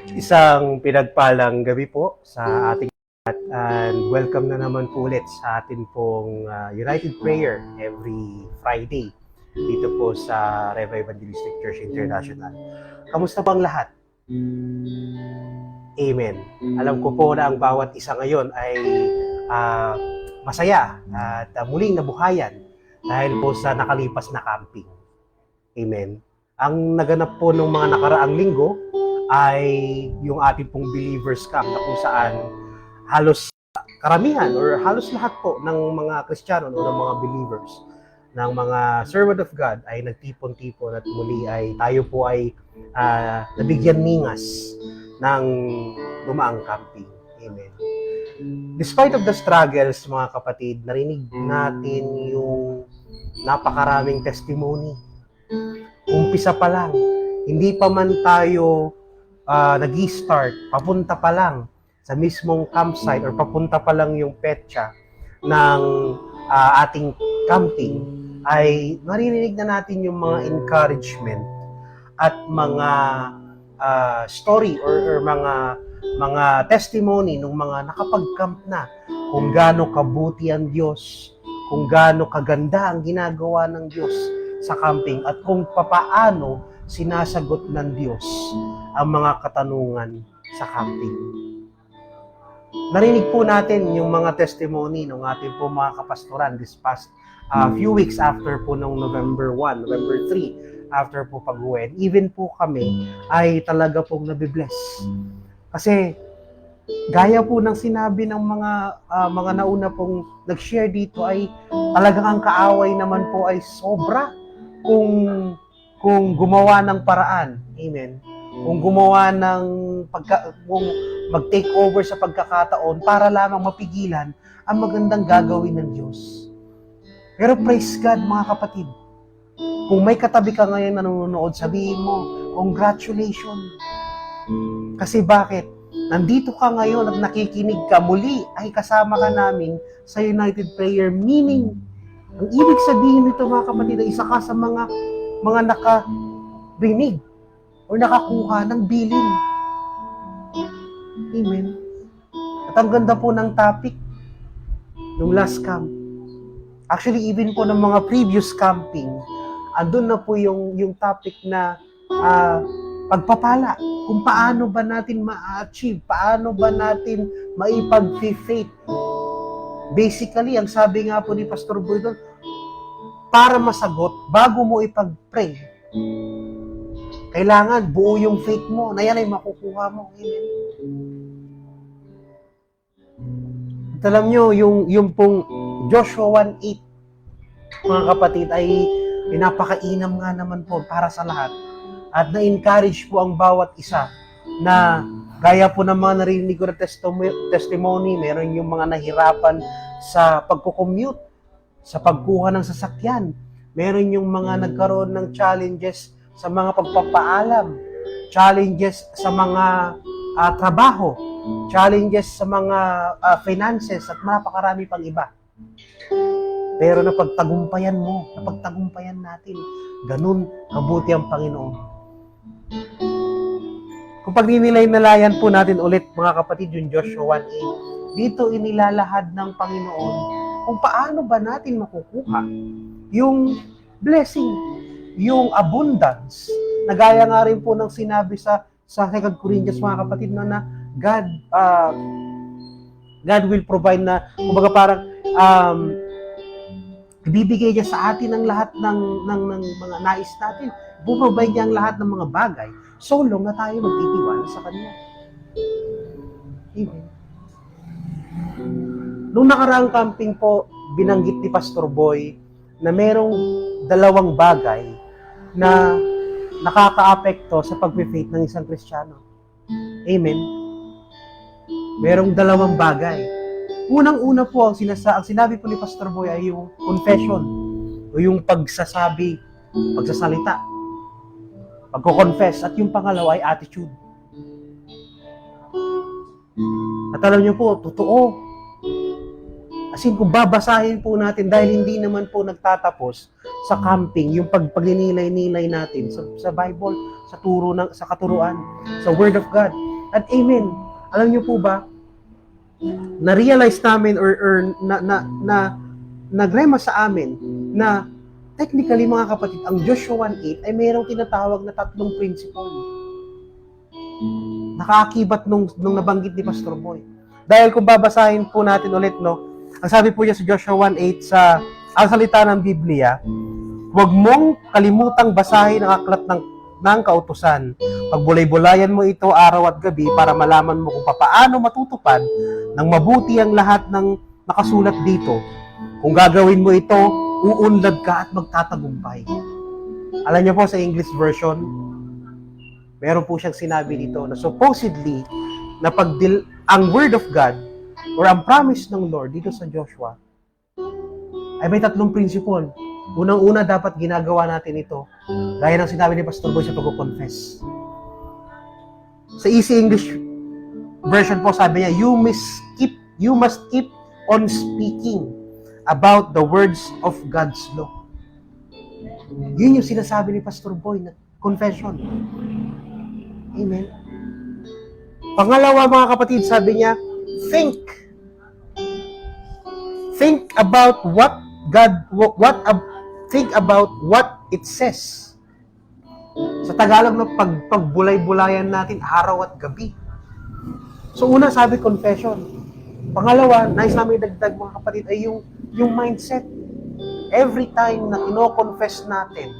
Isang pinagpalang gabi po sa ating lahat and welcome na naman po ulit sa atin pong United Prayer every Friday dito po sa Reva Evangelistic Church International. Kamusta bang lahat? Amen. Alam ko po na ang bawat isa ngayon ay masaya at muling nabuhayan dahil po sa nakalipas na camping. Amen. Ang naganap po ng mga nakaraang linggo ay yung ating pong Believers Camp na kung saan halos karamihan or halos lahat po ng mga Kristiyano o ng mga believers ng mga servant of God ay nagtipon-tipon at muli ay tayo po ay nabigyan ningas ng dumaang camping. Amen. Despite of the struggles, mga kapatid, narinig natin yung napakaraming testimony. Umpisa pa lang, hindi pa man tayo nag-start, papunta pa lang sa mismong campsite or papunta pa lang yung petsa ng ating camping, ay maririnig na natin yung mga encouragement at mga story or mga testimony ng mga nakapag-camp na kung gaano kabuti ang Diyos, kung gaano kaganda ang ginagawa ng Diyos sa camping at kung papaano sinasagot ng Diyos ang mga katanungan sa camping. Narinig po natin yung mga testimony ng ating po mga kapastoran this past few weeks after po ng November 1, November 3, after po pag-uwi. Even po kami ay talaga pong nabibless. Kasi gaya po ng sinabi ng mga nauna pong nag-share dito ay talagang ang kaaway naman po ay sobra kung gumawa ng paraan. Amen. Kung gumawa ng kung mag-take over sa pagkakataon para lamang mapigilan ang magandang gagawin ng Diyos. Pero praise God, mga kapatid. Kung may katabi ka ngayon na nanonood, sabihin mo, congratulations. Kasi bakit? Nandito ka ngayon at nakikinig ka, muli ay kasama ka namin sa United Prayer. Meaning, ang ibig sabihin nito, mga kapatid, ay isa ka sa mga nakarinig o nakakuha ng bilin. Amen. At ang ganda po ng topic ng last camp. Actually, even po ng mga previous camping, andun na po yung topic na pagpapala. Kung paano ba natin ma-achieve, paano ba natin maipag-faith. Basically, ang sabi nga po ni Pastor Boy doon, para masagot, bago mo ipag-pray, kailangan buo yung faith mo, na yan ay makukuha mo. Amen. At alam nyo, yung pong Joshua 1:8, mga kapatid, ay pinapakainam nga naman po para sa lahat. At na-encourage po ang bawat isa na gaya po ng mga narinig ko na testimony, meron yung mga nahirapan sa pagko-commute, sa pagkuha ng sasakyan. Meron yung mga nagkaroon ng challenges sa mga pagpapaalam, challenges sa mga trabaho, challenges sa mga finances at napakarami pang iba. Pero napagtagumpayan mo, napagtagumpayan natin. Ganun kabuti ang Panginoon. Kung pagninilay-nalayan po natin ulit, mga kapatid, yung Joshua 1:8, dito inilalahad ng Panginoon kung paano ba natin makukuha yung blessing, yung abundance, na gaya nga rin po ng sinabi sa 2 Corinthians, mga kapatid, na God will provide na, kumbaga parang, ibibigay niya sa atin ang lahat ng mga nais natin. Bumabay niya ang lahat ng mga bagay, so long na tayo magtitiwala sa Kanya. Amen. Nung nakaraang camping po, binanggit ni Pastor Boy na merong dalawang bagay na nakaka-apekto sa pag-faith ng isang Kristiyano. Amen. Merong dalawang bagay. Unang-una po, ang sinabi po ni Pastor Boy ay yung confession o yung pagsasalita, pagko-confess, at yung pangalawa ay attitude. At alam niyo po, totoo. As in, kung babasahin po natin, dahil hindi naman po nagtatapos sa camping, yung pagninilay-nilay natin sa Bible, sa sa katuruan, sa Word of God. At amen. Alam niyo po ba, na-realize namin or nagrema sa amin na technically mga kapatid, ang Joshua 1:8 ay mayroong tinatawag na tatlong principle. Nakaakibat nung nabanggit ni Pastor Boy. Dahil kung babasahin po natin ulit, no, ang sabi po niya sa Joshua 1:8 sa ang salita ng Biblia, huwag mong kalimutang basahin ang aklat ng kautusan. Pagbulay-bulayan mo ito araw at gabi para malaman mo kung paano matutupad ng mabuti ang lahat ng nakasulat dito. Kung gagawin mo ito, uunlad ka at magtatagumpay. Alam niyo po sa English version, meron po siyang sinabi dito na supposedly na ang Word of God or ang promise ng Lord dito sa Joshua ay may tatlong principle. Unang-una, dapat ginagawa natin ito. Gaya ng sinabi ni Pastor Boy sa pag-confess. Sa Easy English version po, sabi niya, you must keep on speaking about the words of God's law. Yun yung sinasabi ni Pastor Boy na confession. Amen. Pangalawa, mga kapatid, sabi niya, think about what it says. Sa Tagalog, no, pagbulay-bulayan natin araw at gabi. So una, sabi confession. Pangalawa, nais namin dagdag, mga kapatid, ay yung mindset. Every time na kino-confess natin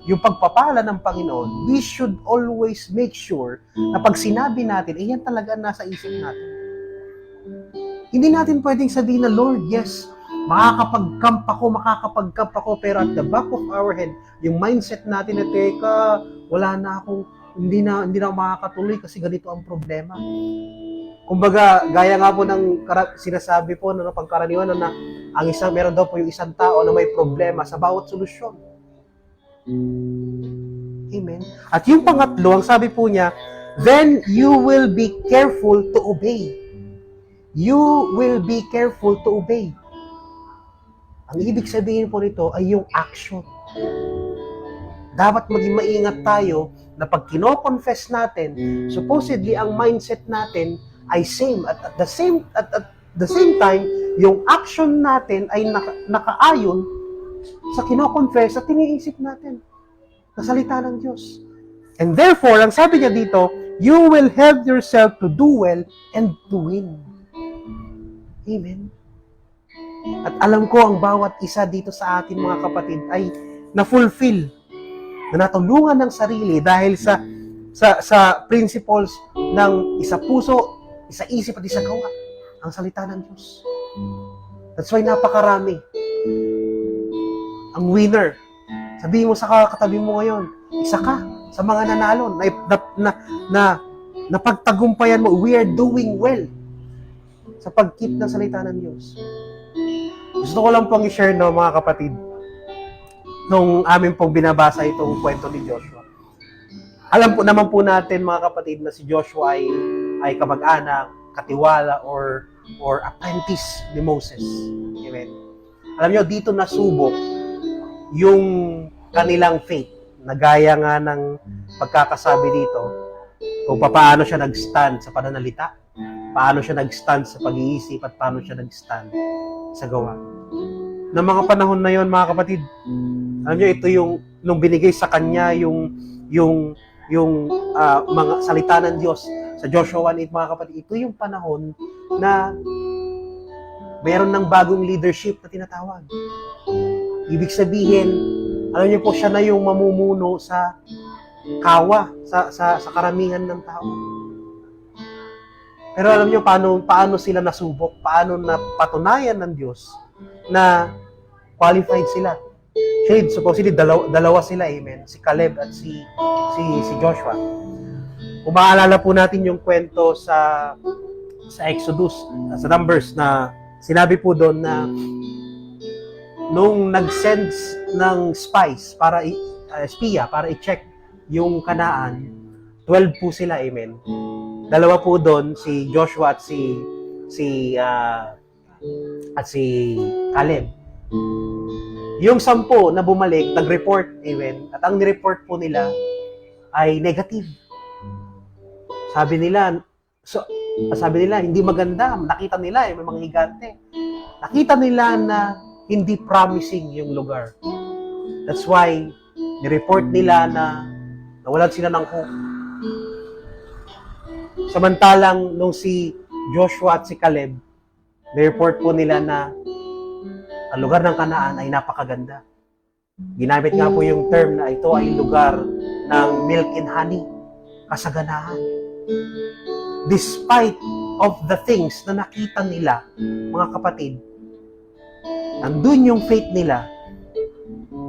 yung pagpapala ng Panginoon, we should always make sure na pag sinabi natin, yan talaga nasa isip natin. Hindi natin pwedeng sabihin na, Lord, yes, makakapag-camp ako, pero at the back of our head, yung mindset natin na, teka, wala na akong, hindi na ako makakatuloy kasi ganito ang problema. Kumbaga, gaya nga po ng sinasabi po na pagkaraniwan na meron daw po yung isang tao na may problema sa bawat solusyon. Amen. At yung pangatlo, ang sabi po niya, then you will be careful to obey. You will be careful to obey. Ang ibig sabihin po nito ay yung action. Dapat maging maingat tayo na pag kino-confess natin, supposedly ang mindset natin ay same. At the same time, yung action natin ay nakaayon sa kino-confess at tiniisip natin na salita ng Diyos. And therefore, ang sabi niya dito, you will help yourself to do well and to win. Amen. At alam ko ang bawat isa dito sa atin, mga kapatid, ay na-fulfill, na natulungan ng sarili dahil sa principles ng isa puso, isa isip at isa gawa, ang salita ng Diyos. That's why napakarami. Ang winner. Sabihin mo sa katabi mo ngayon, isa ka sa mga nanalo na pagtagumpayan mo, we are doing well sa pag-keep ng salita ng Diyos. Gusto ko lang pong i-share, no, mga kapatid, nung amin pong binabasa itong kwento ni Joshua. Alam po naman po natin, mga kapatid, na si Joshua ay kamag-anak, katiwala, or apprentice ni Moses. Amen. Alam niyo, dito nasubok yung kanilang faith, na gaya nga ng pagkakasabi dito, kung paano siya nag-stand sa pananalita, paano siya nag-stand sa pag-iisip, at paano siya nag-stand sa gawa. Ng mga panahon na yon, mga kapatid, alam niyo, ito yung nung binigay sa kanya yung mga salita ng Diyos sa Joshua 1:8, mga kapatid, ito yung panahon na mayroon ng bagong leadership na tinatawag. Ibig sabihin, alam niyo po, siya na yung mamumuno sa kawa, sa karamihan ng tao. Pero alam niyo paano sila nasubok, paano napatunayan ng Diyos na qualified sila. Supposedly dalawa sila, amen. Si Caleb at si Joshua. Kung maalala po natin yung kwento sa Exodus, sa Numbers, na sinabi po doon na nung nag-send ng spies para espiya para i-check yung Kanaan, 12 po sila, amen. Dalawa po doon, si Joshua at si Caleb. Yung 10 na bumalik, nag-report, amen, at ang ni-report po nila ay negative. Sabi nila, hindi maganda. Nakita nila, may mga higante. Nakita nila na hindi promising yung lugar. That's why, ni-report nila na nawalan sila ng hope. Samantalang, nung si Joshua at si Caleb, ni-report po nila na ang lugar ng Kanaan ay napakaganda. Ginamit nga po yung term na ito ay lugar ng milk and honey, kasaganahan. Despite of the things na nakita nila, mga kapatid, nandun yung faith nila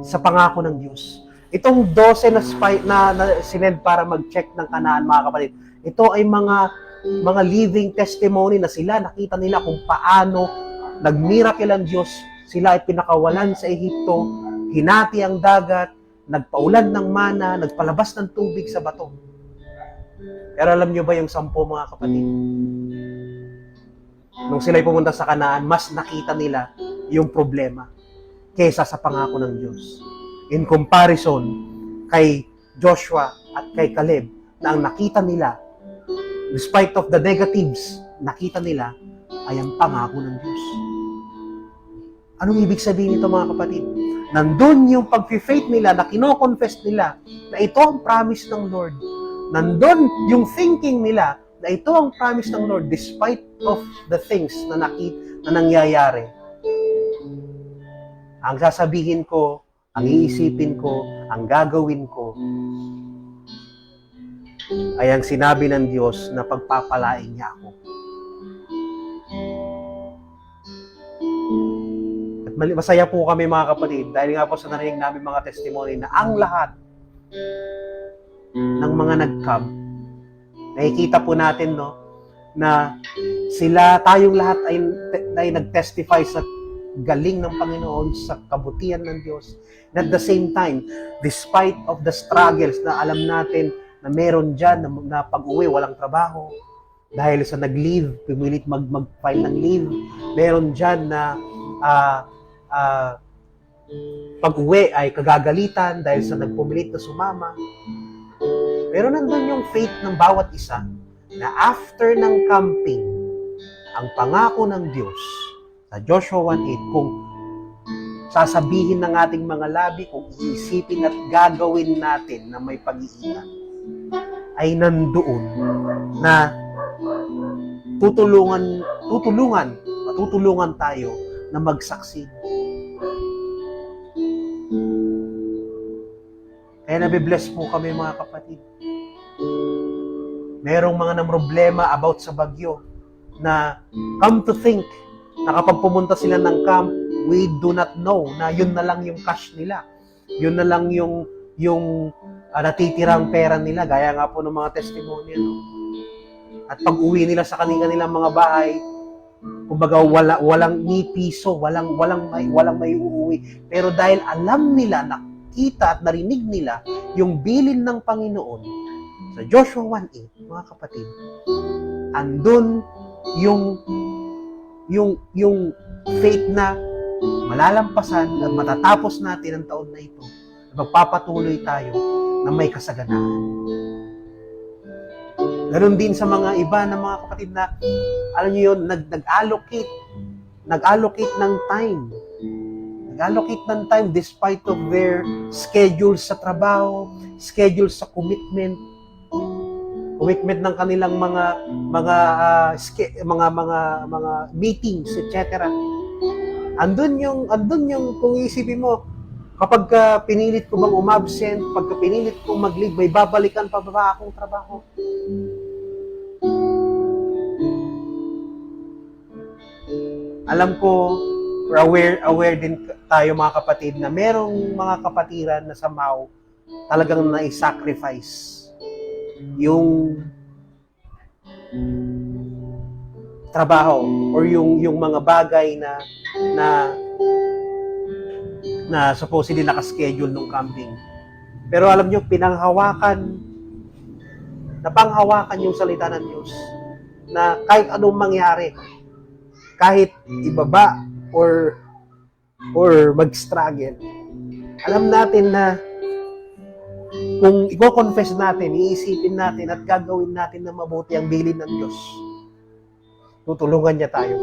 sa pangako ng Diyos. Itong 12 na sinend para mag-check ng Kanaan, mga kapatid, ito ay mga living testimony na sila, nakita nila kung paano nag-miracle ang Diyos. Sila ay pinakawalan sa Ehipto, hinati ang dagat, nagpaulan ng mana, nagpalabas ng tubig sa bato. Pero alam nyo ba yung 10, mga kapatid? Nung sila ay pumunta sa Kanaan, mas nakita nila yung problema kaysa sa pangako ng Diyos. In comparison kay Joshua at kay Caleb, na ang nakita nila, despite of the negatives, nakita nila ay ang pangako ng Diyos. Anong ibig sabihin nito, mga kapatid? Nandun yung pag-faith nila, na kino-confess nila na ito ang promise ng Lord. Nandun yung thinking nila na ito ang promise ng Lord despite of the things na nangyayari. Ang sasabihin ko, ang iisipin ko, ang gagawin ko, ay ang sinabi ng Diyos na pagpapalain niya ako. Masaya po kami, mga kapatid, dahil nga po sa narinig namin mga testimony na ang lahat ng mga nag-camp, nakikita po natin, no, na tayong lahat ay nag-testify sa galing ng Panginoon, sa kabutihan ng Diyos. And at the same time, despite of the struggles na alam natin na meron dyan, na pag-uwi, walang trabaho, dahil sa nag-leave, pumilit mag-file ng leave, meron dyan na pag-uwi ay kagagalitan dahil sa nagpumilit na sumama. Pero nandun yung faith ng bawat isa na after ng camping, ang pangako ng Diyos sa Joshua 1:8, kung sasabihin ng ating mga labi, kung iisipin at gagawin natin na may pag-iingat, ay nandoon na tutulungan tayo na mag-succeed. Kaya nabibless po kami, mga kapatid. Merong mga problema about sa bagyo na come to think na kapag pumunta sila ng camp, we do not know na yun na lang yung cash nila. Yun na lang yung natitirang pera nila, gaya nga po ng mga testimony. No? At pag uwi nila sa kanilang mga bahay, kumbaga walang ni piso, walang may uuwi. Pero dahil alam nila, nakita at narinig nila yung bilin ng Panginoon sa Joshua 1:8, mga kapatid, andun yung faith na malalampasan at matatapos natin ang taon na ito. Magpapatuloy tayo na may kasaganahan. Ganon din sa mga iba na mga kapatid na, alam niyo yun, nag-allocate ng time. Nag-allocate ng time despite of their schedules sa trabaho, schedules sa commitment ng kanilang mga meetings, etc. Andun yung kung isipin mo, kapag pinilit ko bang umabsent, pagka pinilit kong mag-leave, may babalikan pa ba akong trabaho? Alam ko, aware din tayo, mga kapatid, na merong mga kapatiran na somehow talagang na-sacrifice yung trabaho or yung mga bagay na supposedly naka-schedule nung camping. Pero alam nyo, napanghawakan yung salita ng Diyos na kahit anong mangyari, kahit ibaba or or mag-struggle, alam natin na kung i-confess natin, iisipin natin at gagawin natin na mabuti ang bilin ng Diyos, tutulungan niya tayo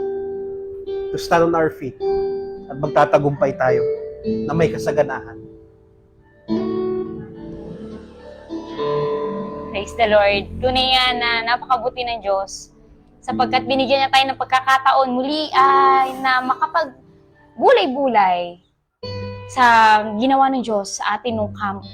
to stand on our feet at magtatagumpay tayo na may kasaganahan. Praise the Lord. Tunay nga na napakabuti ng Diyos sapagkat binigyan niya tayo ng pagkakataon muli ay na makapagbulay-bulay sa ginawa ng Diyos sa atin nung camp.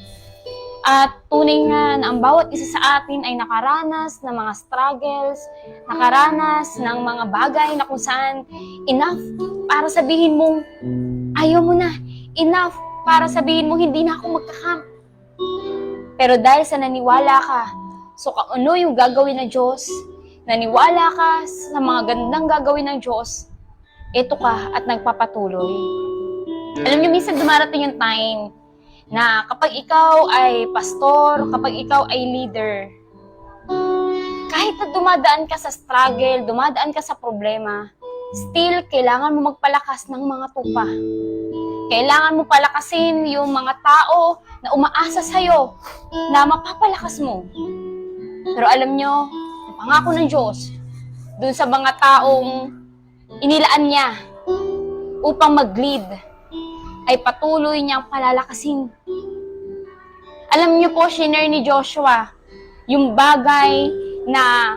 At tunay nga na ang bawat isa sa atin ay nakaranas ng mga struggles, nakaranas ng mga bagay na kung saan enough para sabihin mong ayaw mo na, enough para sabihin mong hindi na ako magka-camp. Pero dahil sa naniwala ka, so kung ano yung gagawin ng Diyos, naniwala ka sa mga gandang gagawin ng Diyos, eto ka at nagpapatuloy. Alam niyo, minsan dumarating yung time na kapag ikaw ay pastor, kapag ikaw ay leader, kahit na dumadaan ka sa struggle, dumadaan ka sa problema, still, kailangan mo magpalakas ng mga tupa. Kailangan mo palakasin yung mga tao na umaasa sa'yo na mapapalakas mo. Pero alam nyo, ang pangako ng Diyos, dun sa mga taong inilaan niya upang mag-lead, ay patuloy niyang palalakasin. Alam niyo po, shinare ni Joshua, yung bagay na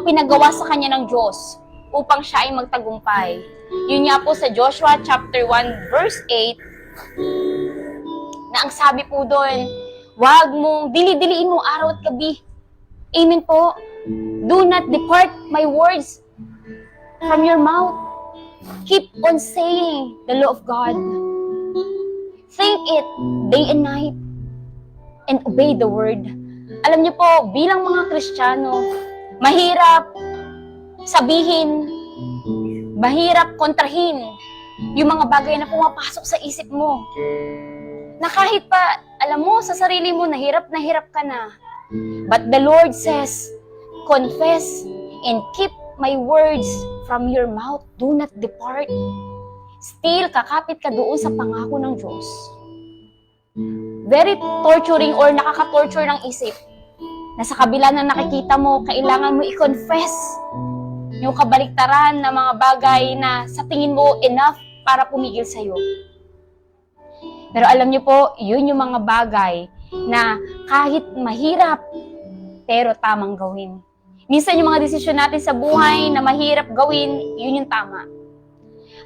pinagawa sa kanya ng Diyos upang siya ay magtagumpay. Yun nga po sa Joshua chapter 1 verse 8, na ang sabi po doon, wag mong dili-diliin mo araw at gabi. Amen po. Do not depart my words from your mouth. Keep on saying the law of God. Think it day and night and obey the word. Alam niyo po, bilang mga Kristiyano, mahirap sabihin, mahirap kontrahin yung mga bagay na pumapasok sa isip mo. Na kahit pa, alam mo, sa sarili mo, nahirap ka na. But the Lord says, confess and keep my words from your mouth. Do not depart. Still, kakapit ka doon sa pangako ng Diyos. Very torturing or nakaka-torture ng isip na sa kabila na nakikita mo, kailangan mo i-confess yung kabaliktaran na mga bagay na sa tingin mo enough para pumigil sa'yo. Pero alam niyo po, yun yung mga bagay na kahit mahirap, pero tamang gawin. Minsan yung mga desisyon natin sa buhay na mahirap gawin, yun yung tama.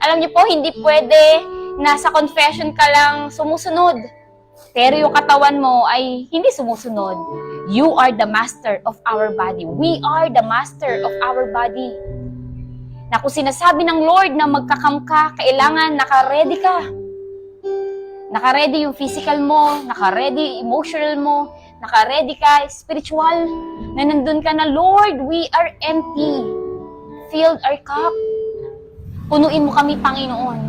Alam niyo po, hindi pwede na sa confession ka lang sumusunod, pero yung katawan mo ay hindi sumusunod. You are the master of our body. We are the master of our body. Na kung sinasabi ng Lord na magkakam ka, kailangan naka-ready ka. Naka-ready yung physical mo, naka-ready emotional mo, naka-ready ka spiritual, na nandun ka na, Lord, we are empty. Filled our cup. Punuin mo kami, Panginoon.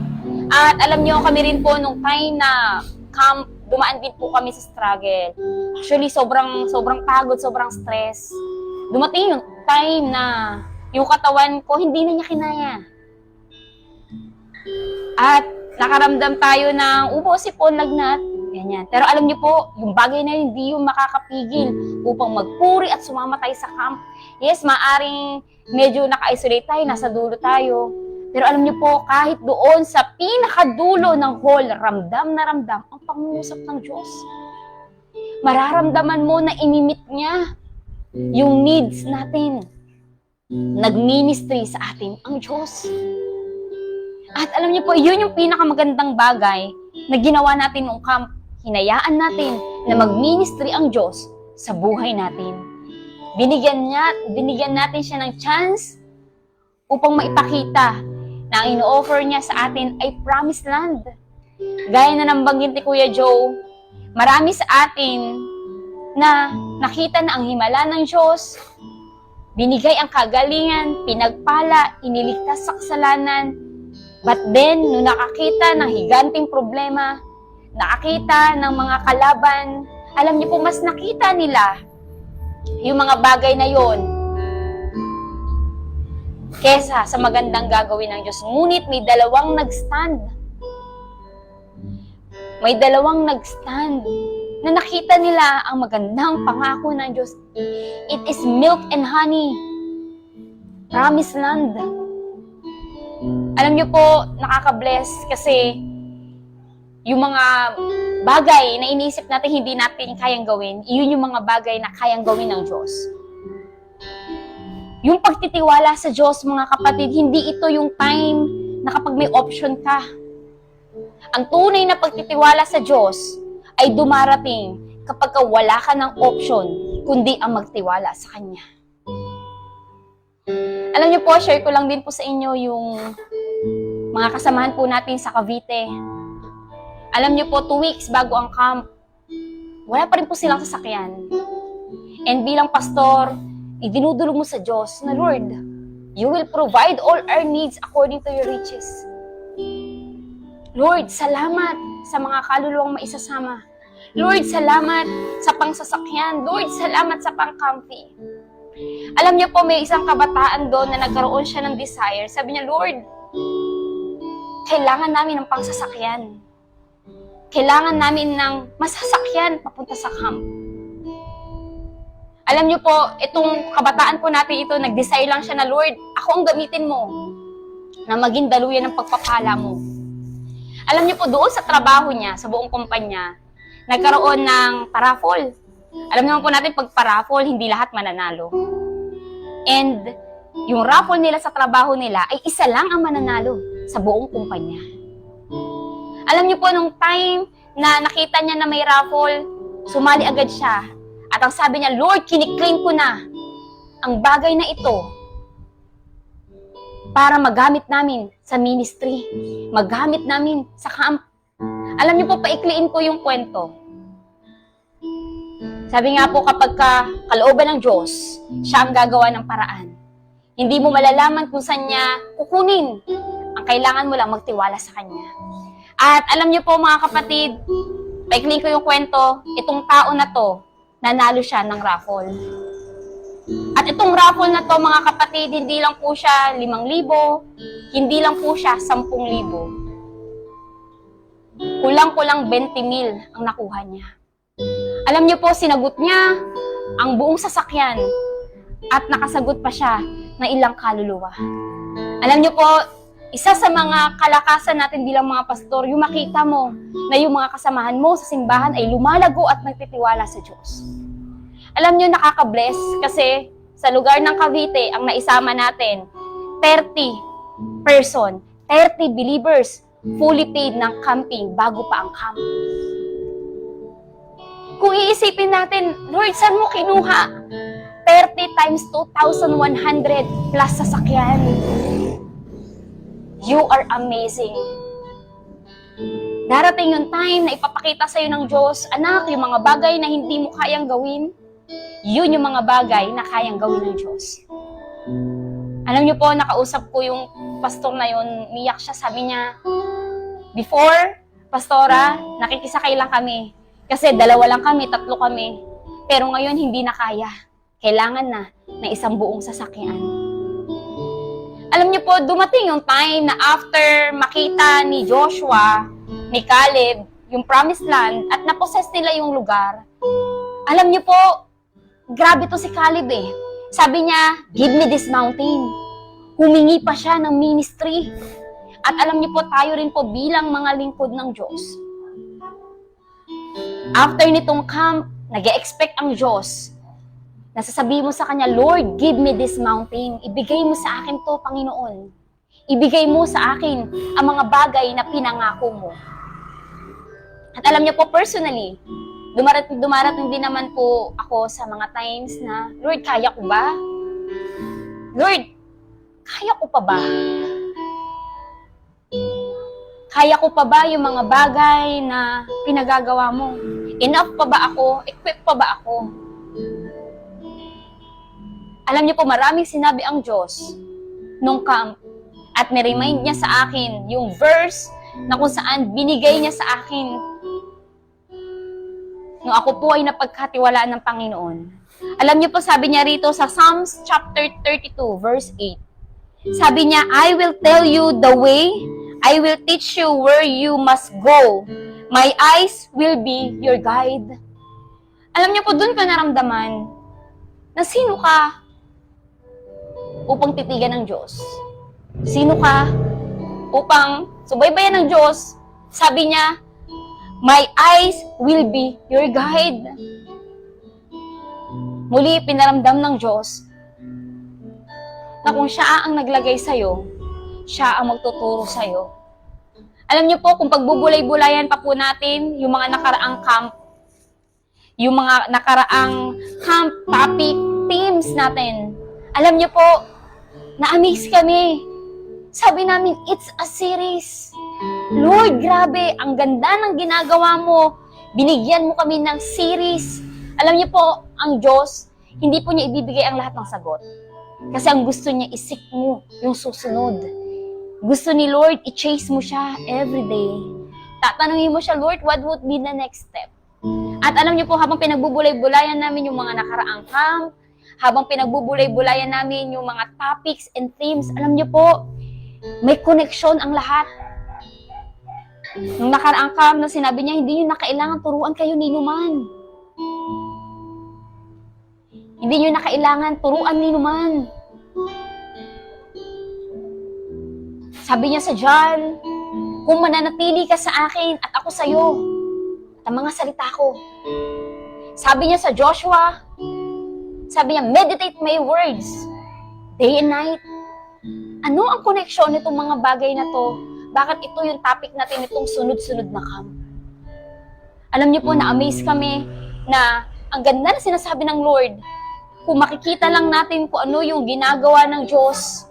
At alam niyo, kami rin po nung time na camp, dumaan din po kami sa struggle. Actually, sobrang pagod, sobrang stress. Dumating yung time na yung katawan ko, hindi na niya kinaya. At nakaramdam tayo ng ubo, sipon, lagnat, ganyan. Pero alam niyo po, yung bagay na yun, hindi yung makakapigil upang magpuri at sumama tayo sa camp. Yes, maaring medyo naka-isolate tayo, nasa dulo tayo. Pero alam niyo po, kahit doon sa pinakadulo ng hall, ramdam na ramdam ang pangungusap ng Diyos. Mararamdaman mo na inimit niya yung needs natin. Nag-ministry sa atin ang Diyos. At alam niyo po, yun yung pinakamagandang bagay na ginawa natin noong camp. Hinayaan natin na mag-ministry ang Diyos sa buhay natin. Binigyan natin siya ng chance upang maipakita na ang ino-offer niya sa atin ay promised land. Gaya na ng banggit ni Kuya Joe, marami sa atin na nakita na ang himala ng Diyos, binigay ang kagalingan, pinagpala, iniligtas sa kasalanan. But then, nung nakakita ng higanting problema, nakakita ng mga kalaban, alam niyo po, mas nakita nila yung mga bagay na yon kesa sa magandang gagawin ng Diyos. Ngunit may dalawang nag-stand. may dalawang nag-stand na nakita nila ang magandang pangako ng Diyos. It is milk and honey. Promised land. Alam niyo po, nakaka-bless kasi yung mga bagay na iniisip natin hindi natin kayang gawin, yun yung mga bagay na kayang gawin ng Diyos. Yung pagtitiwala sa Diyos, mga kapatid, hindi ito yung time na kapag may option ka. Ang tunay na pagtitiwala sa Diyos ay dumarating kapag wala ka ng option, kundi ang magtiwala sa Kanya. Alam niyo po, share ko lang din po sa inyo yung mga kasamahan po natin sa Cavite. Alam niyo po, 2 weeks bago ang camp, wala pa rin po silang sasakyan. And bilang pastor, idinudulog mo sa Diyos na, Lord, you will provide all our needs according to your riches. Lord, salamat sa mga kaluluwang maisasama. Lord, salamat sa pangsasakyan. Lord, salamat sa pang-comfy. Alam niyo po, may isang kabataan doon na nagkaroon siya ng desire. Sabi niya, Lord, kailangan namin ng pangsasakyan. Kailangan namin ng masasakyan papunta sa camp. Alam niyo po, itong kabataan po natin ito, nag-desire lang siya na, Lord, ako ang gamitin mo na maging daluyan ng pagpapala mo. Alam niyo po, doon sa trabaho niya, sa buong kumpanya, nagkaroon ng paraffol. Alam naman po natin, pag paraffol, hindi lahat mananalo. And yung raffle nila sa trabaho nila ay isa lang ang mananalo sa buong kumpanya. Alam niyo po, nung time na nakita niya na may raffle, sumali agad siya. At ang sabi niya, Lord, kiniklaim ko na ang bagay na ito para magamit namin sa ministry, magamit namin sa camp. Alam niyo po, paikliin ko yung kwento. Sabi nga po, kapag kalooban ng Diyos, siya ang gagawa ng paraan. Hindi mo malalaman kung saan niya kukunin. Ang kailangan mo lang magtiwala sa Kanya. At alam niyo po mga kapatid, paikliin ko yung kwento, itong tao na to, nanalo siya ng raffle. At itong raffle na to mga kapatid, hindi lang po siya 5,000, hindi lang po siya 10,000. Kulang-kulang 20,000 ang nakuha niya. Alam niyo po, sinagot niya ang buong sasakyan at nakasagot pa siya ng ilang kaluluwa. Alam niyo po, isa sa mga kalakasan natin bilang mga pastor, yung makita mo na yung mga kasamahan mo sa simbahan ay lumalago at nagtitiwala sa Diyos. Alam niyo, nakaka-bless kasi sa lugar ng Cavite, ang naisama natin, 30 believers, fully paid ng camping bago pa ang camp. Kung iisipin natin, Lord, saan mo kinuha? 30 times 2,100 plus sasakyan. You are amazing. Darating yung time na ipapakita sa'yo ng Diyos, anak, yung mga bagay na hindi mo kayang gawin, yun yung mga bagay na kayang gawin ng Diyos. Alam niyo po, nakausap ko yung pastor na yun, miyak siya, sabi niya, before, pastora, nakikisakay lang kami. Kasi 2 lang kami, 3 kami. Pero ngayon, hindi na kaya. Kailangan na ng isang buong sasakyan. Alam niyo po, dumating yung time na after makita ni Joshua, ni Caleb, yung promised land, at napossess nila yung lugar, alam niyo po, grabe to si Caleb eh. Sabi niya, give me this mountain. Humingi pa siya ng ministry. At alam niyo po, tayo rin po bilang mga lingkod ng Diyos. After nitong camp, nag-e-expect ang Diyos. Nasasabihin mo sa Kanya, Lord, give me this mountain. Ibigay mo sa akin to, Panginoon. Ibigay mo sa akin ang mga bagay na pinangako mo. At alam niyo po, personally, dumarating din naman po ako sa mga times na, Lord, kaya ko ba? Lord, kaya ko pa ba? Kaya ko pa ba yung mga bagay na pinagagawa mo? Enough pa ba ako? Equip pa ba ako? Alam niyo po, maraming sinabi ang Diyos nung camp at niremind niya sa akin yung verse na kung saan binigay niya sa akin nung ako po ay napagkatiwalaan ng Panginoon. Alam niyo po, sabi niya rito sa Psalms chapter 32, verse 8. Sabi niya, I will tell you the way, I will teach you where you must go. My eyes will be your guide. Alam niyo po, doon ka naramdaman na sino ka upang titigan ng Diyos. Sino ka upang subaybayan ng Diyos. Sabi niya, my eyes will be your guide. Muli, pinaramdam ng Diyos na kung siya ang naglagay sa'yo, siya ang magtuturo sa'yo. Alam niyo po, kung pagbubulay-bulayan pa po natin yung mga nakaraang camp, yung mga nakaraang camp topic, themes natin, alam niyo po, na-amaze kami. Sabi namin, it's a series. Lord, grabe, ang ganda ng ginagawa mo. Binigyan mo kami ng series. Alam niyo po, ang Diyos, hindi po niya ibibigay ang lahat ng sagot. Kasi ang gusto niya, isik mo yung susunod. Gusto ni Lord, i-chase mo siya every day. Tatanungin mo siya, Lord, what would be the next step? At alam niyo po, habang pinagbubulay-bulayan namin yung mga nakaraang camp, habang pinagbubulay-bulayan namin yung mga topics and themes, alam niyo po, may connection ang lahat. Nung nakaraang camp na sinabi niya, hindi niyo na kailangan turuan kayo ni Numan. Hindi niyo na kailangan turuan ni Numan. Sabi niya sa John, kung mananatili ka sa akin at ako sa iyo, at ang mga salita ko. Sabi niya sa Joshua, sabi niya, meditate my words, day and night. Ano ang koneksyon nitong mga bagay na to? Bakit ito yung topic natin itong sunod-sunod na camp? Alam niyo po, na-amaze kami na ang ganda na sinasabi ng Lord. Kung makikita lang natin kung ano yung ginagawa ng Diyos,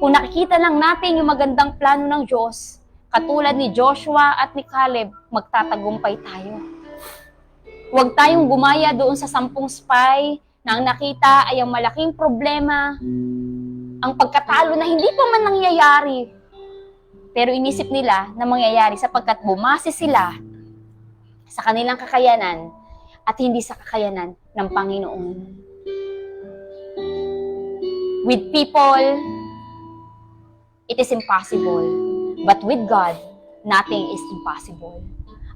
kung nakikita lang natin yung magandang plano ng Diyos, katulad ni Joshua at ni Caleb, magtatagumpay tayo. Huwag tayong gumaya doon sa 10 spy na ang nakita ay ang malaking problema, ang pagkatalo na hindi pa man nangyayari. Pero inisip nila na mangyayari sapagkat bumase sila sa kanilang kakayanan at hindi sa kakayanan ng Panginoon. With people, it is impossible. But with God, nothing is impossible.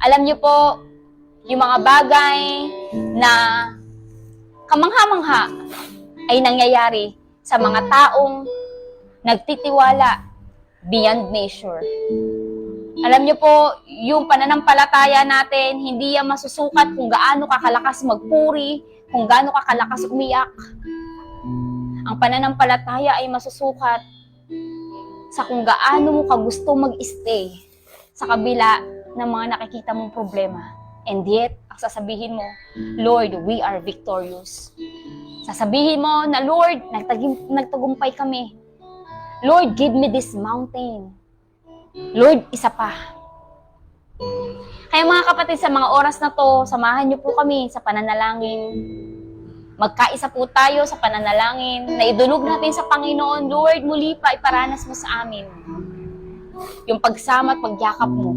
Alam niyo po, yung mga bagay na kamangha-mangha ay nangyayari sa mga taong nagtitiwala beyond measure. Alam niyo po, yung pananampalataya natin, hindi yan masusukat kung gaano kakalakas magpuri, kung gaano kakalakas umiyak. Ang pananampalataya ay masusukat sa kung gaano mo kagusto mag-stay sa kabila ng mga nakikita mong problema. And yet, ang sasabihin mo, Lord, we are victorious. Sasabihin mo na, Lord, nagtagumpay kami. Lord, give me this mountain. Lord, isa pa. Kaya mga kapatid, sa mga oras na to, samahan niyo po kami sa pananalangin. Magkaisa po tayo sa pananalangin na idulog natin sa Panginoon, Lord, muli pa iparanas mo sa amin yung pagsama at pagyakap mo.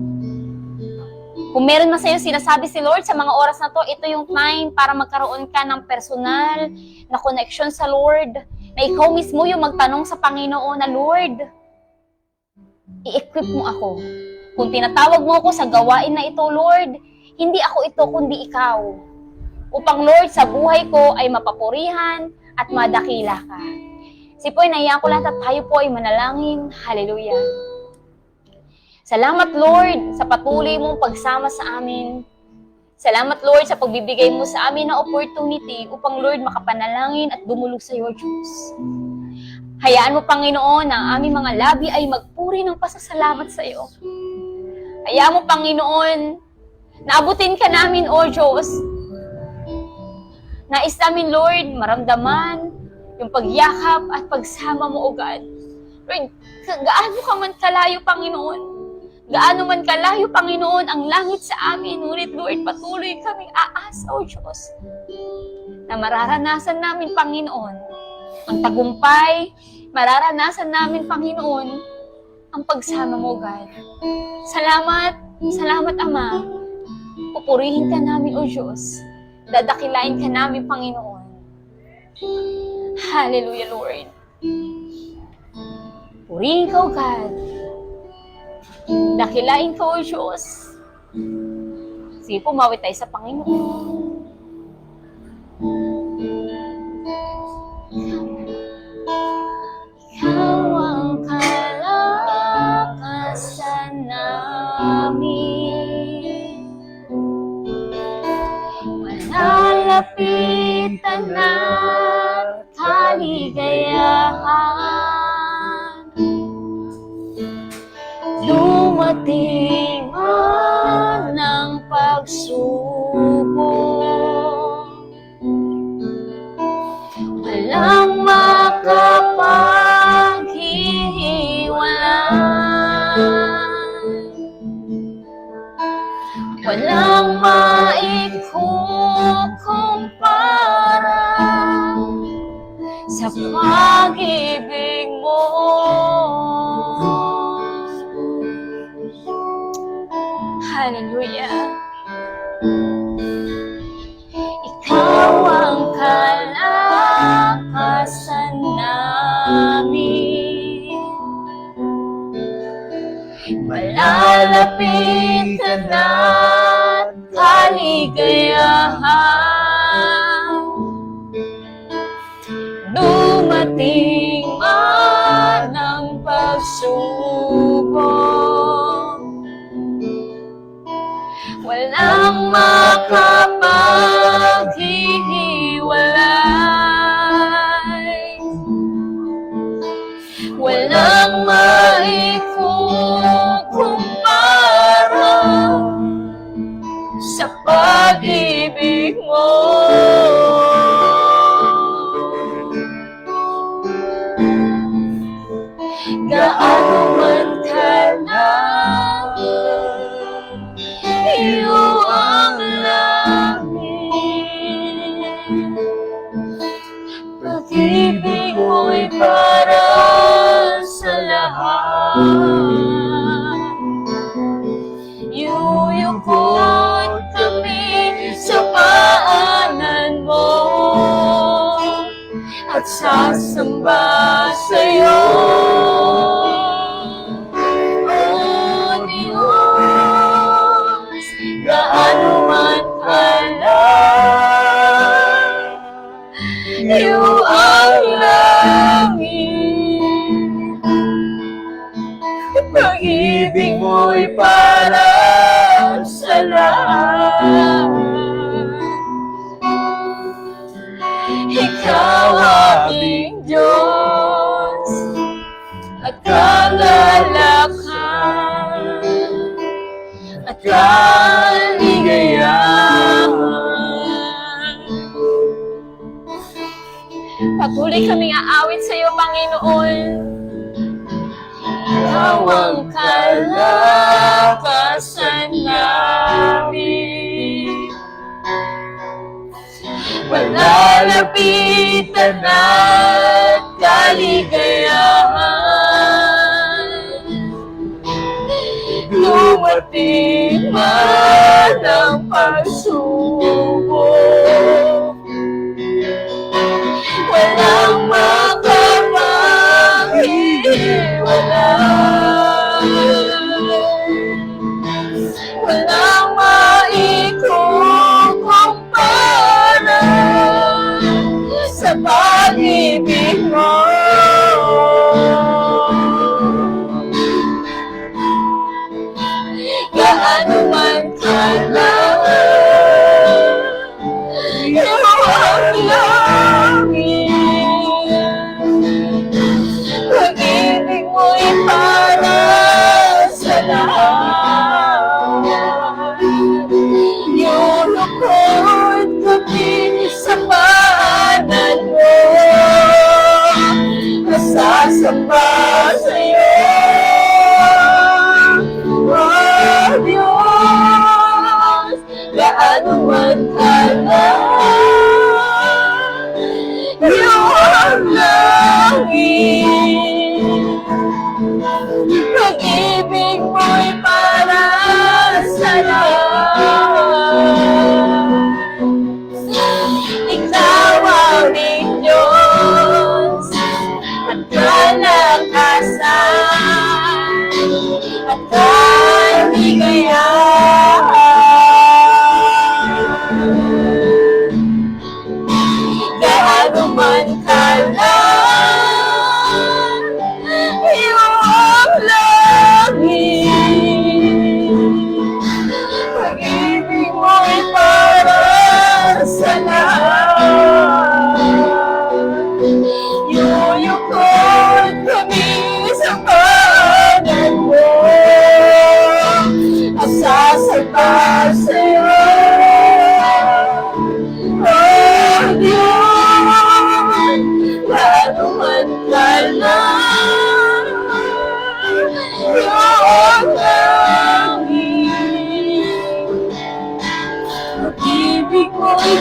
Kung meron na sa'yo sinasabi si Lord sa mga oras na to, ito yung time para magkaroon ka ng personal na connection sa Lord, na ikaw mismo yung magtanong sa Panginoon na, Lord, i-equip mo ako. Kung tinatawag mo ako sa gawain na ito, Lord, hindi ako ito kundi ikaw. Upang Lord, sa buhay ko ay mapapurihan at madakila ka. Sipoy, naiyan ko lahat at tayo po ay manalangin. Hallelujah. Salamat Lord sa patuloy mong pagsama sa amin. Salamat Lord sa pagbibigay mo sa amin ng opportunity upang Lord makapanalangin at dumulog sa iyo, Diyos. Hayaan mo Panginoon na ang aming mga labi ay magpuri ng pasasalamat sa iyo. Hayaan mo Panginoon na abutin ka namin, O Diyos. Nais namin, Lord, maramdaman yung pagyakap at pagsama mo, O God. Lord, gaano ka man kalayo, Panginoon. Gaano man kalayo, Panginoon, ang langit sa amin. Ngunit, Lord, patuloy kaming aasa, O Diyos, na mararanasan namin, Panginoon, ang tagumpay. Mararanasan namin, Panginoon, ang pagsama mo, God. Salamat, salamat, Ama. Pupurihin ka namin, O Diyos. Dadakilain ka namin, Panginoon. Hallelujah, Lord. Purihin ka, O God. Dakilain ka, O Diyos. Sige, pumawit tayo sa Panginoon. Ikaw ang kalakasan namin, malalapitan at kaligayahan. Dumating man ng pagsubok, walang makapaghihiwalan, walang maikukumpara sa pag-ibig mo. Hallelujah. Ikaw ang kalakasan namin, malalapitan at kaligayahan. Dumating man ang pagsubok, walang makapaghihiwalay, walang maikukumpara sa pag-ibig mo. Gaano man kalawak iyo ang langit, pag-ibig mo'y para sa lahat. Yuyukot kami sa paanan mo at sasamba sa'yo. O Diyos, gaano man kalayo ang langit, pag-ibig mo'y para sa lahat. Ikaw aking Diyos at kagalakan at kaligayahan. Patuloy kaming aawit sa iyo, Panginoon. Ikaw ang kalakasan namin, malalapitan at kaligayahan. Dumating man ang pagsubok, walang makapaghiwalay, walang maikukumpara sa pag-ibig mo. Gaano man kalawak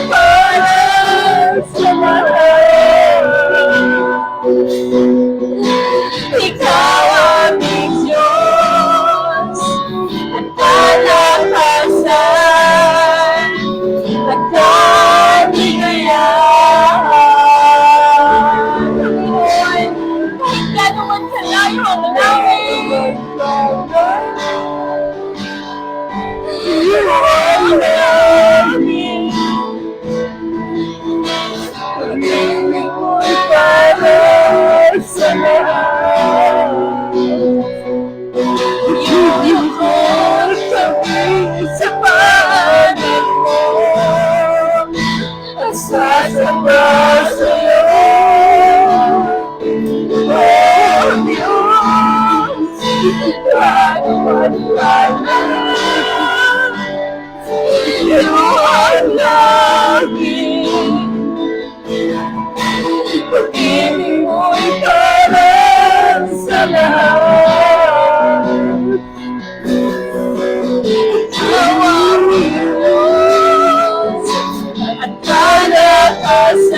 para sa lahat. Ikaw aming Diyos at kalakasan at kaligayahan. Panginoon, kahit gaano man kalayo ang langit, iyong langit. Pag-ibig mo'y para sa lahat. Iyong kami sa paanan mo, at sasamba sa'yo. Oh Diyos, gaano man kanan, iyong langit. Pag-ibig mo'y para sa lahat. Ikaw aming Diyos at kalakasan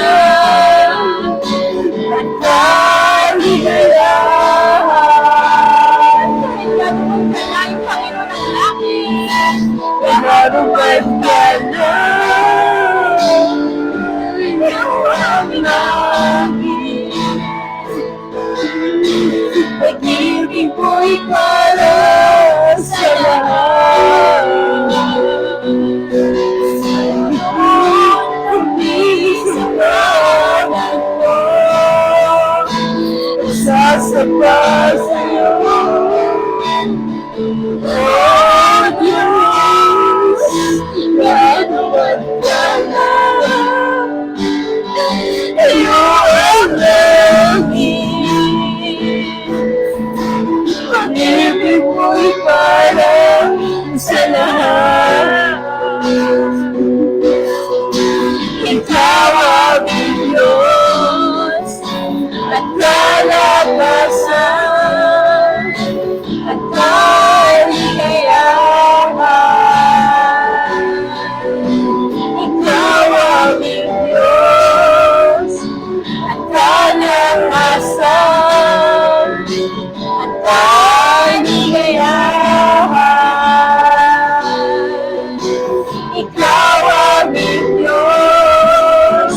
at kaligayahan. Kahit gaano man kalayo, Panginoon, ang langit, gaano man kanan, iyong langit. Pag-ibig mo'y para sa lahat. Kami sa paanan mo, sasamba sa'yo. Oh Diyos, gaano man kanan, iyong langit. Pag-ibig mo'y para sa lahat. Ikaw aming Diyos at kalakasan at kaligayahan. Ikaw aming Diyos at kalakasan at kaligayahan. Ikaw aming Diyos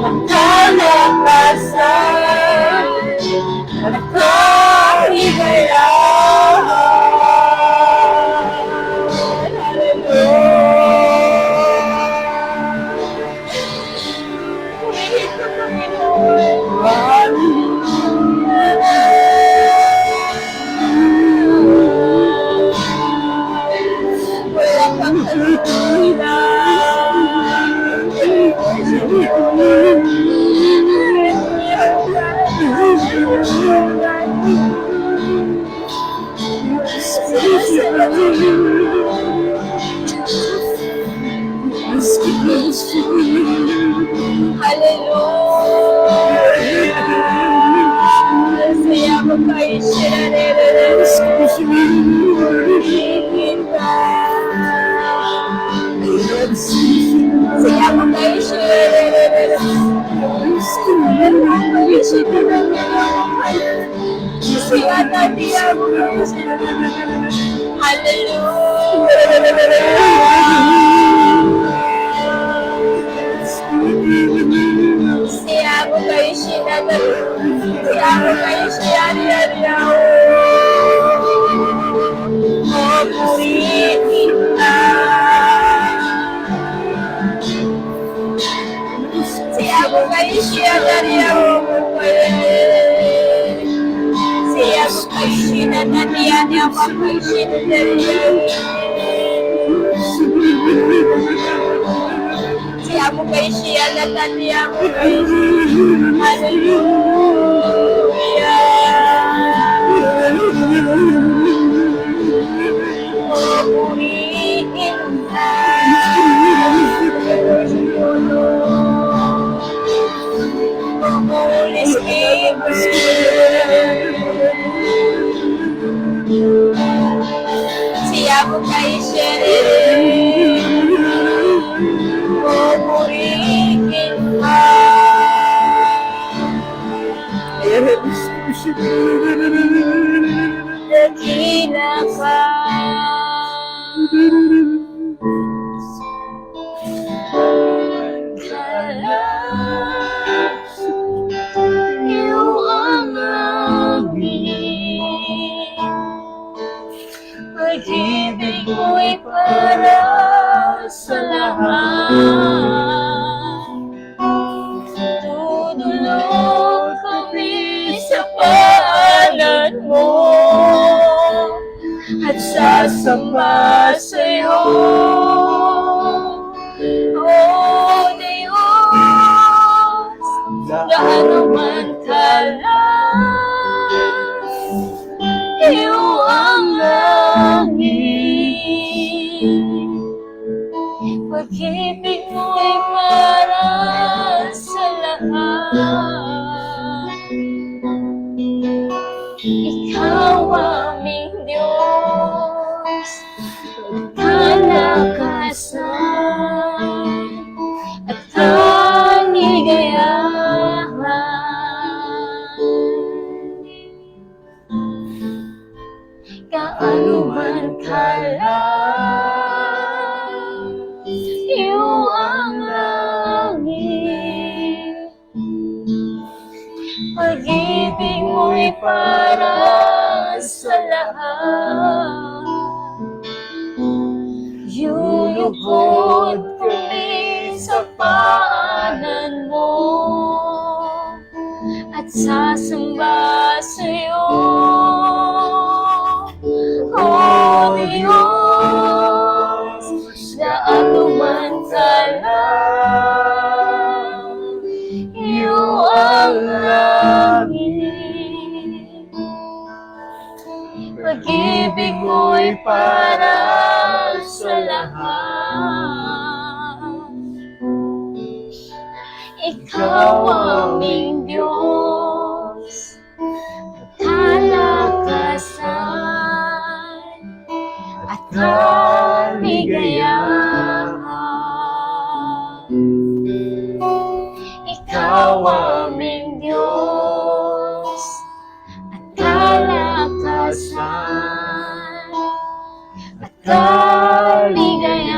at kalakasan at kaligayahan. Hallelujah. Purihin ka, Panginoon. Wala kang Hallelujah. Saya mo kayo siya. Saya mo kayo Hallelujah. Siya mo kayo siya. Siya mo kayo siya. Purihin kita. Siya mo kayo siya. Siya mo kayo siya. Siya mo kayo siya. Siya mo kayo siya. Siya mo kayo siya. Hallelujah. Purihin kita. Holy Spirit. Siya mo kayo siya. ibigin mo. Dakila ka. Iyo ang langit. Pag-ibig mo'y para sa lahat. Tutulong kami sa paanan mo at sasamba sa'yo. O Diyos, gaano man kalas, iyo ang langit. Pag-ibig mo'y para sa lahat. Ikaw aming Diyos, kalakasan at kaligayahan. Gaano man kalas, iyo ang langit. Pag-ibig mo'y para sa lahat. Yulugod kami sa paanan mo at sasamba sa'yo. O Diyos, gaano man kalas, iyo ang langit. Pag-ibig mo'y para sa lahat. Ikaw aming Diyos, kalakasan at kaligayahan. Ikaw aming Diyos at kalakasan at kaligayahan.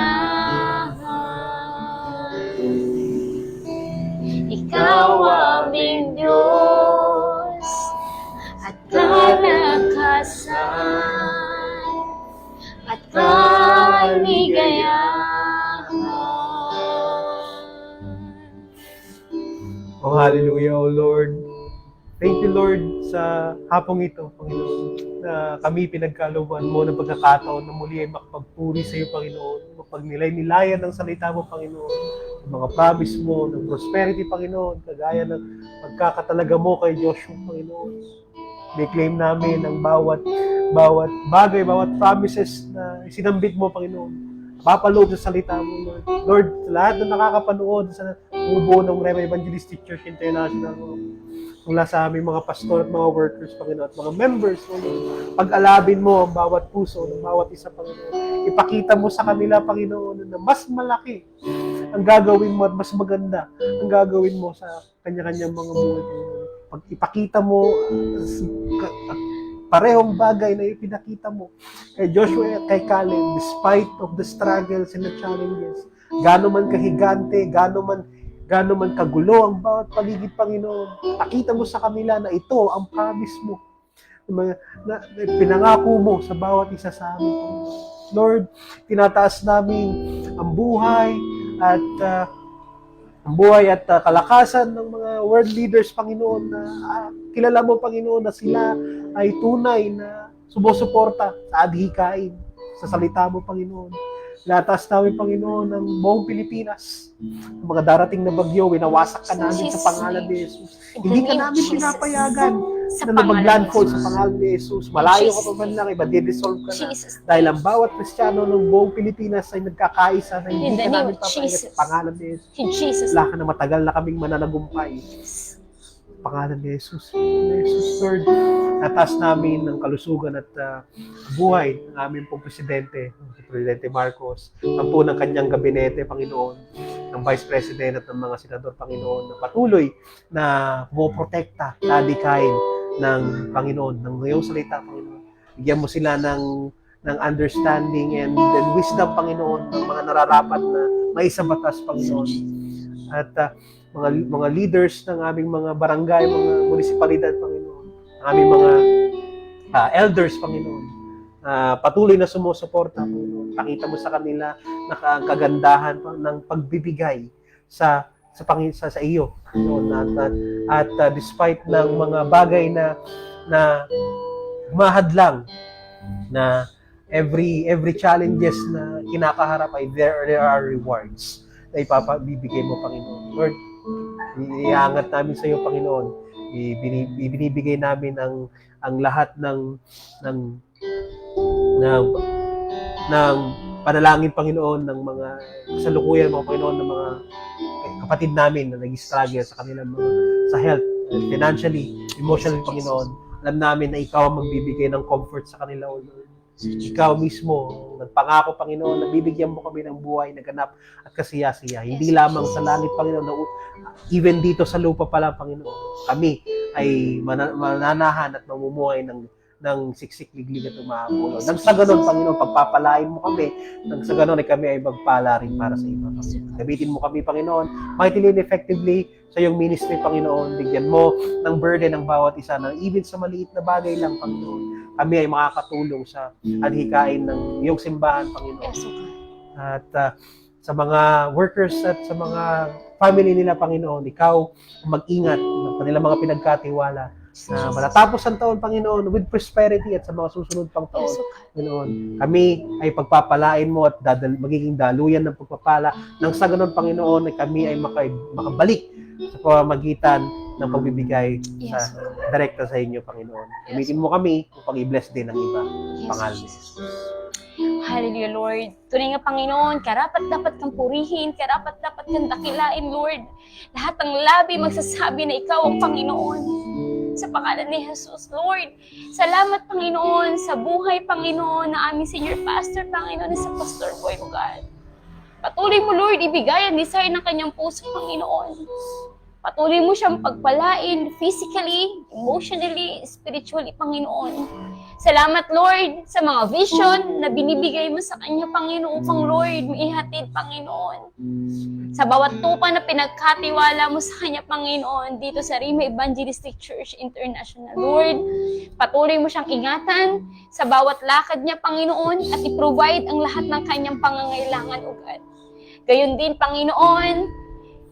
Ikaw aming Diyos at kalakasan at kaligayahan. Oh, hallelujah, O Lord. Thank you, Lord, sa hapong ito, Panginoon, na kami pinagkalooban mo ng pagkakataon na muli ay makapagpuri sa iyo, Panginoon, mapagnilay-nilayan ng salita mo, Panginoon, ng mga promise mo, ng prosperity, Panginoon, kagaya ng pagkakatalaga mo kay Joshua, Panginoon. May claim namin ang bawat bagay, bawat promises na sinambit mo, Panginoon. Papaloob sa salita mo, Lord. Lord, sa lahat na nakakapanood sa buo ng Rema Evangelistic Church International, mula sa aming mga pastor at mga workers, Panginoon, at mga members, Panginoon, pag-alabin mo ang bawat puso ng bawat isa, Panginoon. Ipakita mo sa kanila, Panginoon, na mas malaki ang gagawin mo at mas maganda ang gagawin mo sa kanya-kanyang mga buhay, Panginoon. Pag ipakita mo parehong bagay na ipinakita mo kay Joshua at kay Caleb, despite of the struggles and the challenges, gaano man kahigante, gaano man kagulo ang bawat paligid, Panginoon, pakita mo sa kanila na ito ang promise mo, na pinangako mo sa bawat isa sa amin, Panginoon. Lord, tinataas namin ang buhay at kalakasan ng mga world leaders, Panginoon, na kilala mo, Panginoon, na sila ay tunay na sumusuporta sa adhikain, sa salita mo, Panginoon. Latas namin, Panginoon, ng buong Pilipinas. Ang mga darating na bagyo, winawasak ka namin sa pangalan ni Jesus. Hindi ka namin pinapayagan na mag-landfall sa pangalan ni Jesus. Malayo ka pa man lang, iba di-dissolve ka na. Dahil ang bawat Kristiyano ng buong Pilipinas ay nagkakaisa na hindi ka namin papayagan sa pangalan ni Jesus. Wala ka na, matagal na kaming mananagumpay. Pangalan ni Jesus. Lord, nataas namin ng kalusugan at buhay ng aming pong Presidente, si Presidente Marcos, ang po ng kanyang gabinete, Panginoon. ng Vice President at ng mga senador, Panginoon, na patuloy na pumoprotekta, nadikain ng Panginoon, ng iyong salita, Panginoon. Bigyan mo sila ng understanding and wisdom, Panginoon, ng mga nararapat na may sa batas, Panginoon. At mga leaders ng aming mga barangay, mga munisipalidad, Panginoon, ang aming mga elders, Panginoon, patuloy na sumusuporta, Panginoon. Pakita mo sa kanila na kagandahan ng pagbibigay sa iyo, Panginoon. At despite ng mga bagay na humahadlang, na every challenges na kinakaharap ay there are rewards na ipapabibigay mo, Panginoon. Lord, iangat namin sa iyo, Panginoon. Ibinibigay namin ang lahat ng panalangin, Panginoon, ng mga kasalukuyan, mga Panginoon, ng mga kapatid namin na nag-struggle sa kanilang sa health, financially, emotionally, Panginoon. Alam namin na ikaw ang magbibigay ng comfort sa kanila, O Lord. Ikaw mismo, nagpangako, Panginoon, na bibigyan mo kami ng buhay na ganap at kasiya-siya. Hindi lamang sa langit, Panginoon, even dito sa lupa pala, Panginoon, kami ay mananahan at mamumuhay ng siksik, liglig at umakulo. Nang sa ganon, Panginoon, pagpapalain mo kami, nang sa ganon ay kami ay magpala rin para sa iba, Panginoon. Gamitin mo kami, Panginoon, mightily and effectively sa iyong ministry, Panginoon. Bigyan mo ng burden ng bawat isa, na even sa maliit na bagay lang, Panginoon, kami ay makakatulong sa adhikain ng iyong simbahan, Panginoon. At sa mga workers at sa mga family nila, Panginoon, ikaw mag-ingat ng kanilang mga pinagkatiwala na matatapos ang taon, Panginoon, with prosperity at sa mga susunod pang taon, Panginoon. Kami ay pagpapalain mo at magiging daluyan ng pagpapala. Nang sa ganon, Panginoon, ay kami ay makabalik sa pamamagitan ng pagbibigay sa direkta sa inyo, Panginoon. Gamitin mo kami upang i-bless din ng iba. Pangalan ni Jesus. Hallelujah, Lord. Tunay nga, Panginoon, karapat-dapat kang purihin, karapat-dapat kang dakilain, Lord. Lahat ng labi magsasabi na ikaw ang Panginoon. Sa pangalan ni Jesus, Lord. Salamat, Panginoon, sa buhay, Panginoon, na aming senior pastor, Panginoon, sa Pastor Boy, O God. Patuloy mo, Lord, ibigay ang desire ng kanyang puso, Panginoon. Patuloy mo siyang pagpalain physically, emotionally, spiritually, Panginoon. Salamat, Lord, sa mga vision na binibigay mo sa kanya, Panginoon, upang, Lord, maihatid, Panginoon. Sa bawat tupa na pinagkatiwala mo sa kanya, Panginoon, dito sa Rima Evangelistic Church International, Lord, patuloy mo siyang ingatan sa bawat lakad niya, Panginoon, at i-provide ang lahat ng kanyang pangangailangan, O God. Gayon din, Panginoon,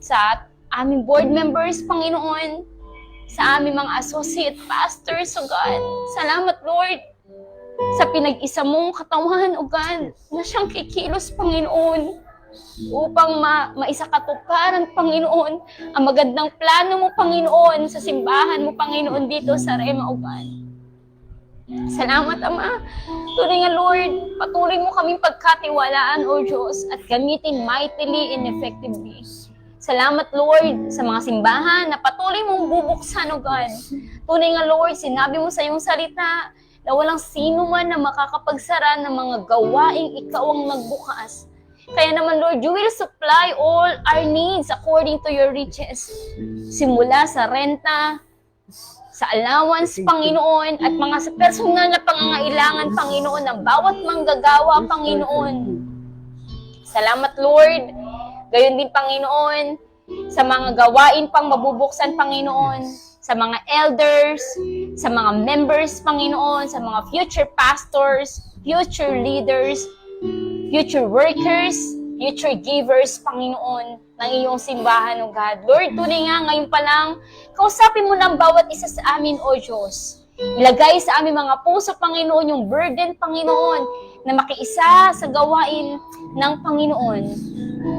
sa aming board members, Panginoon, sa aming mga associate pastors, O God. Salamat, Lord, sa pinag-isa mong katawan, O God, na siyang kikilos, Panginoon, upang maisakatuparan, Panginoon, ang magandang plano mo, Panginoon, sa simbahan mo, Panginoon, dito sa Rema, O God. Salamat, Ama. Tunay nga, Lord, patuloy mo kaming pagkatiwalaan, O Diyos, at gamitin mightily and effectively. Salamat, Lord, sa mga simbahan na patuloy mong bubuksan, O God. Tunay nga, Lord, sinabi mo sa iyong salita na walang sino man na makakapagsara ng mga gawaing ikaw ang nagbukas. Kaya naman, Lord, you will supply all our needs according to your riches. Simula sa renta, sa allowance, Panginoon, at mga sa personal na pangangailangan, Panginoon, ng bawat manggagawa, Panginoon. Salamat, Lord. Gayon din, Panginoon, sa mga gawain pang mabubuksan, Panginoon, sa mga elders, sa mga members, Panginoon, sa mga future pastors, future leaders, future workers, future givers, Panginoon, ng iyong simbahan, O God. Lord, tunay nga, ngayon pa lang, kausapin mo ng bawat isa sa amin, O Diyos. Ilagay sa aming mga puso, Panginoon, yung burden, Panginoon, na makiisa sa gawain ng Panginoon.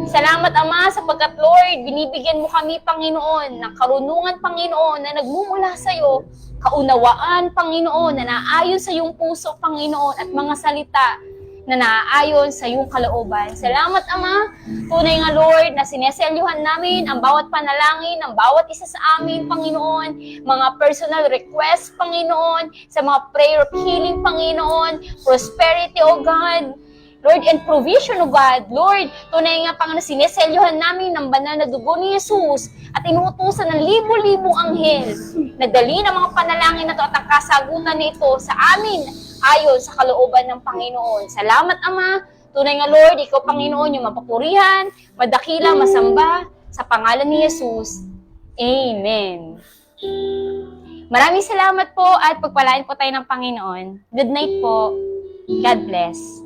Salamat, Ama, sapagkat, Lord, binibigyan mo kami, Panginoon, ng karunungan, Panginoon, na nagmumula sa iyo, kaunawaan, Panginoon, na naayon sa iyong puso, Panginoon, at mga salita na naaayon sa iyong kalooban. Salamat, Ama. Tunay nga, Lord, na sineselyuhan namin ang bawat panalangin, ang bawat isa sa amin, Panginoon, mga personal requests, Panginoon, sa mga prayer of healing, Panginoon, prosperity, O God. Lord, and provision, O God. Lord, tunay nga, Panginoon, sineselyohan namin ng banal na dugo ni Jesus at inuutusan ng libo-libong anghel na dali ng mga panalangin na to at ang kasagutan nito sa amin ayon sa kalooban ng Panginoon. Salamat, Ama. Tunay nga, Lord, Ikaw, Panginoon, yung mapapurihan, madakila, masamba, sa pangalan ni Jesus. Amen. Maraming salamat po at pagpalain po tayo ng Panginoon. Good night po. God bless.